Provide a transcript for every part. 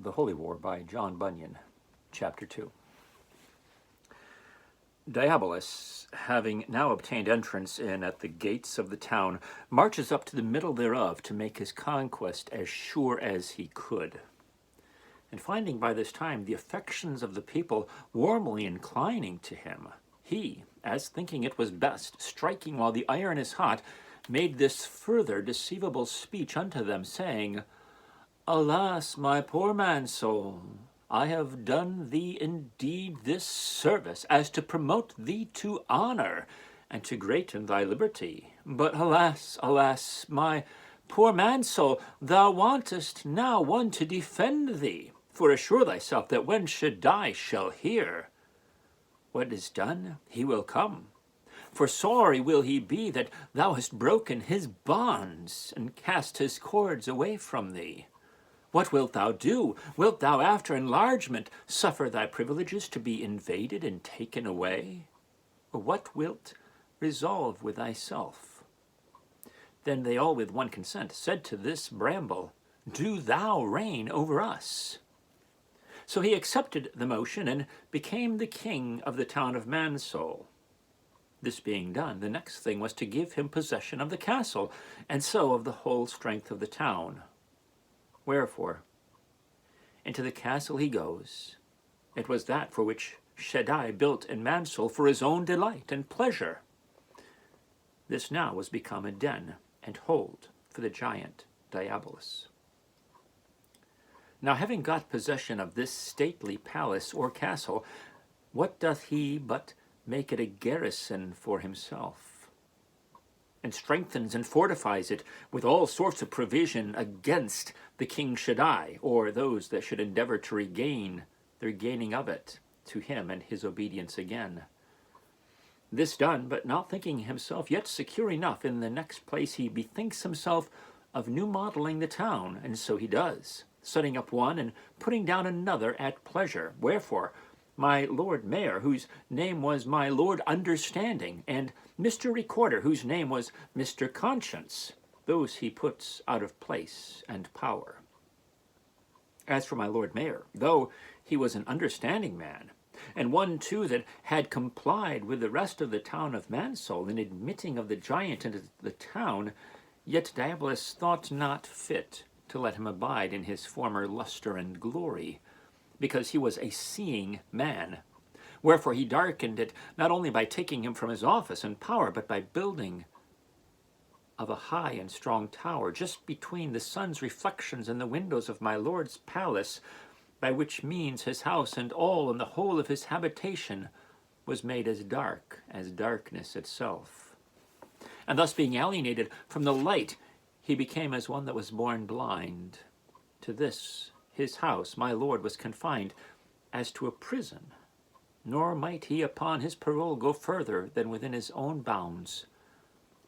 The Holy War by John Bunyan, Chapter 2. Diabolus, having now obtained entrance in at the gates of the town, marches up to the middle thereof to make his conquest as sure as he could. And finding by this time the affections of the people warmly inclining to him, he, as thinking it was best, striking while the iron is hot, made this further deceivable speech unto them, saying, Alas, my poor man's soul, I have done thee indeed this service, as to promote thee to honor, and to greaten thy liberty. But alas, alas, my poor man's soul, thou wantest now one to defend thee. For assure thyself that when Shaddai shall hear what is done, he will come. For sorry will he be that thou hast broken his bonds, and cast his cords away from thee. What wilt thou do? Wilt thou after enlargement suffer thy privileges to be invaded and taken away? Or what wilt resolve with thyself? Then they all with one consent said to this bramble, Do thou reign over us. So he accepted the motion and became the king of the town of Mansoul. This being done, the next thing was to give him possession of the castle, and so of the whole strength of the town. Wherefore, into the castle he goes. It was that for which Shaddai built in Mansoul for his own delight and pleasure. This now was become a den and hold for the giant Diabolus. Now having got possession of this stately palace or castle, what doth he but make it a garrison for himself, and strengthens and fortifies it with all sorts of provision against the King Shaddai, or those that should endeavor to regain their gaining of it to him and his obedience again. This done, but not thinking himself yet secure enough, in the next place he bethinks himself of new modeling the town, and so he does, setting up one and putting down another at pleasure. Wherefore, my Lord Mayor, whose name was my Lord Understanding, and Mr. Recorder, whose name was Mr. Conscience, those he puts out of place and power. As for my Lord Mayor, though he was an understanding man, and one too that had complied with the rest of the town of Mansoul in admitting of the giant into the town, yet Diabolus thought not fit to let him abide in his former luster and glory, because he was a seeing man. Wherefore he darkened it not only by taking him from his office and power, but by building of a high and strong tower just between the sun's reflections and the windows of my lord's palace, by which means his house and all and the whole of his habitation was made as dark as darkness itself. And thus being alienated from the light, he became as one that was born blind. To this his house my lord was confined as to a prison, nor might he upon his parole go further than within his own bounds.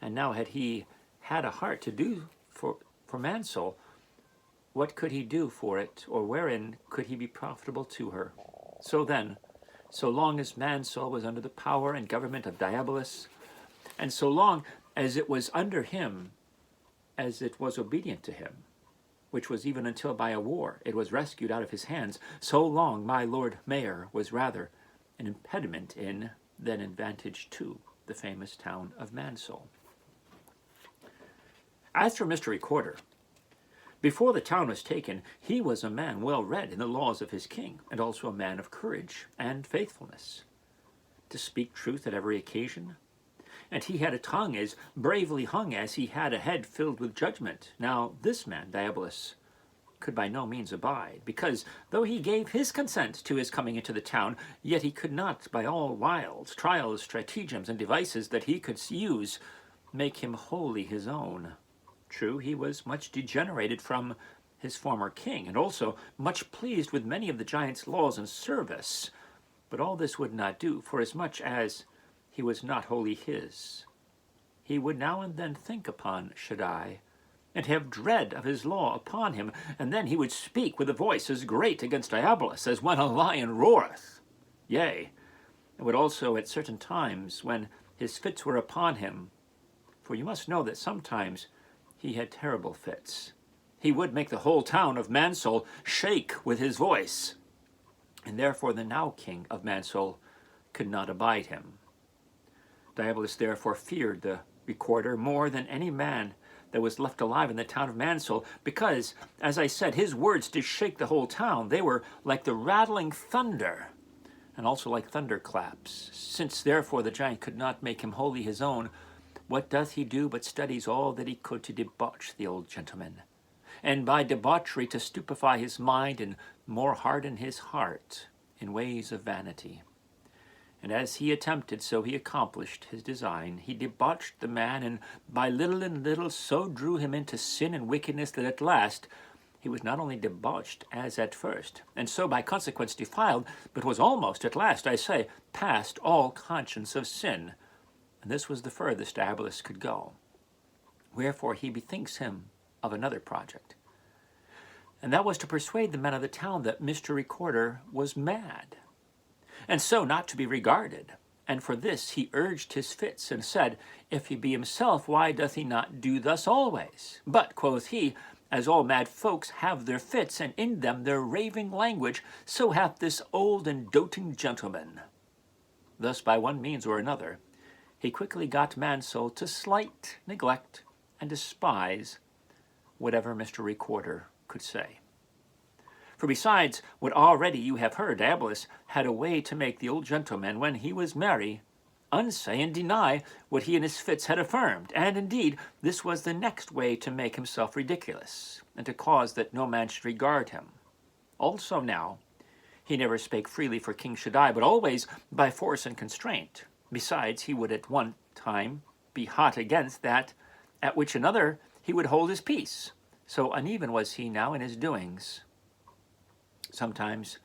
And now had he had a heart to do for Mansoul, what could he do for it, or wherein could he be profitable to her? So then, so long as Mansoul was under the power and government of Diabolus, and so long as it was under him, as it was obedient to him, which was even until by a war it was rescued out of his hands, so long my Lord Mayor was rather an impediment in than advantage to the famous town of Mansoul. As for Mr. Recorder, before the town was taken, he was a man well read in the laws of his king, and also a man of courage and faithfulness, to speak truth at every occasion. And he had a tongue as bravely hung as he had a head filled with judgment. Now this man, Diabolus, could by no means abide, because though he gave his consent to his coming into the town, yet he could not by all wiles, trials, stratagems, and devices that he could use, make him wholly his own. True, he was much degenerated from his former king, and also much pleased with many of the giant's laws and service, but all this would not do, forasmuch as he was not wholly his. He would now and then think upon Shaddai, and have dread of his law upon him, and then he would speak with a voice as great against Diabolus as when a lion roareth. Yea, and would also at certain times, when his fits were upon him, for you must know that sometimes he had terrible fits, he would make the whole town of Mansul shake with his voice. And therefore the now king of Mansul could not abide him. Diabolus therefore feared the recorder more than any man that was left alive in the town of Mansul, because, as I said, his words did shake the whole town. They were like the rattling thunder, and also like thunderclaps. Since therefore the giant could not make him wholly his own, what doth he do but studies all that he could to debauch the old gentleman, and by debauchery to stupefy his mind and more harden his heart in ways of vanity. And as he attempted, so he accomplished his design. He debauched the man, and by little and little so drew him into sin and wickedness that at last he was not only debauched as at first, and so by consequence defiled, but was almost at last, I say, past all conscience of sin. And this was the furthest Diabolus could go. Wherefore he bethinks him of another project. And that was to persuade the men of the town that Mr. Recorder was mad, and so not to be regarded. And for this he urged his fits, and said, if he be himself, why doth he not do thus always? But, quoth he, as all mad folks have their fits, and in them their raving language, so hath this old and doting gentleman. Thus, by one means or another, he quickly got Mansul to slight, neglect, and despise whatever Mr. Recorder could say. For besides what already you have heard, Diabolus had a way to make the old gentleman, when he was merry, unsay and deny what he in his fits had affirmed. And indeed, this was the next way to make himself ridiculous, and to cause that no man should regard him. Also now, he never spake freely for King Shaddai, but always by force and constraint. Besides, he would at one time be hot against that, at which another he would hold his peace. So uneven was he now in his doings. Sometimes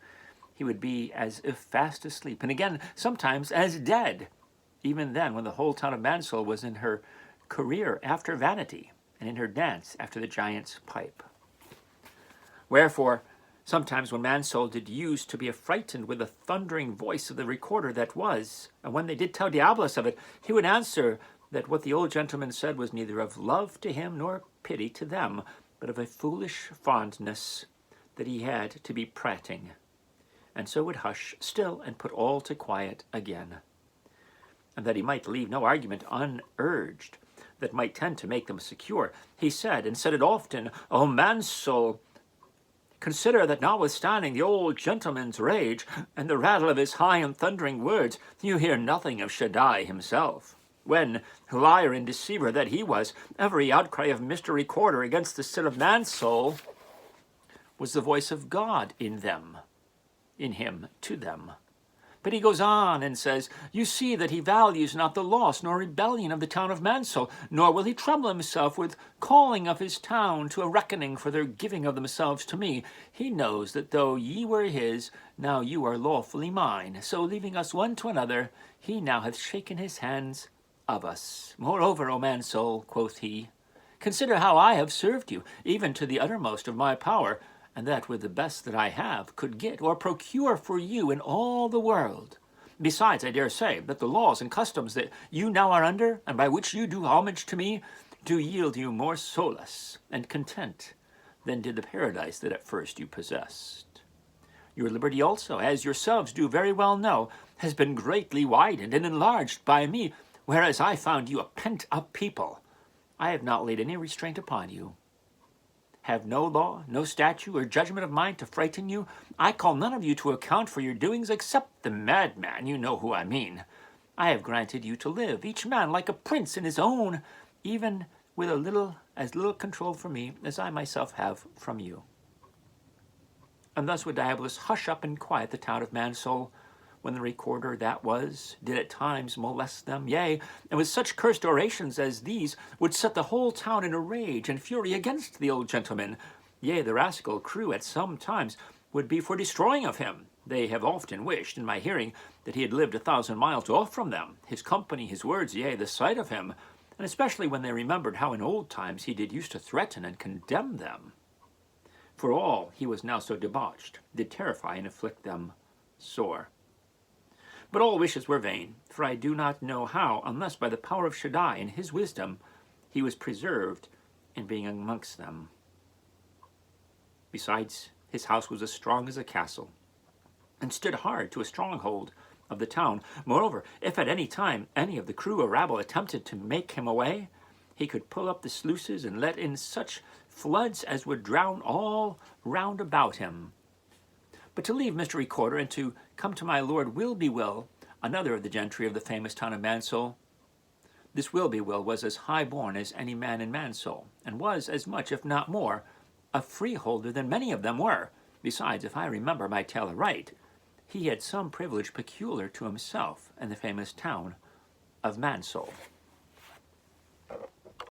he would be as if fast asleep, and again sometimes as dead, even then when the whole town of Mansul was in her career after vanity, and in her dance after the giant's pipe. Wherefore, sometimes when Mansul did use to be affrighted with the thundering voice of the recorder that was, and when they did tell Diabolus of it, he would answer that what the old gentleman said was neither of love to him nor pity to them, but of a foolish fondness that he had to be prating, and so would hush still and put all to quiet again. And that he might leave no argument unurged that might tend to make them secure, he said, and said it often, O Mansul, consider that notwithstanding the old gentleman's rage and the rattle of his high and thundering words, you hear nothing of Shaddai himself. When, liar and deceiver that he was, every outcry of Mr. Recorder against the sin of Mansul was the voice of God in them, in him to them. But he goes on and says, you see that he values not the loss nor rebellion of the town of Mansul, nor will he trouble himself with calling of his town to a reckoning for their giving of themselves to me. He knows that though ye were his, now you are lawfully mine. So leaving us one to another, he now hath shaken his hands of us. Moreover, O Mansul, quoth he, consider how I have served you, even to the uttermost of my power, and that with the best that I have could get or procure for you in all the world. Besides, I dare say that the laws and customs that you now are under, and by which you do homage to me, do yield you more solace and content than did the paradise that at first you possessed. Your liberty also, as yourselves do very well know, has been greatly widened and enlarged by me, whereas I found you a pent-up people. I have not laid any restraint upon you, have no law, no statute, or judgment of mine to frighten you. I call none of you to account for your doings except the madman, you know who I mean. I have granted you to live, each man like a prince in his own, even with as little control from me as I myself have from you. And thus would Diabolus hush up and quiet the town of Mansul, when the recorder that was did at times molest them, yea, and with such cursed orations as these would set the whole town in a rage and fury against the old gentleman. Yea, the rascal crew at some times would be for destroying of him. They have often wished, in my hearing, that he had lived 1,000 miles off from them, his company, his words, yea, the sight of him, and especially when they remembered how in old times he did use to threaten and condemn them. For all he was now so debauched, did terrify and afflict them sore. But all wishes were vain, for I do not know how, unless by the power of Shaddai and his wisdom, he was preserved in being amongst them. Besides, his house was as strong as a castle, and stood hard to a stronghold of the town. Moreover, if at any time any of the crew or rabble attempted to make him away, he could pull up the sluices and let in such floods as would drown all round about him. But to leave Mr. Recorder and to come to my Lord Will-be-Will, another of the gentry of the famous town of Mansell. This Will-be-Will was as high-born as any man in Mansell, and was as much, if not more, a freeholder than many of them were. Besides, if I remember my tale aright, he had some privilege peculiar to himself in the famous town of Mansell.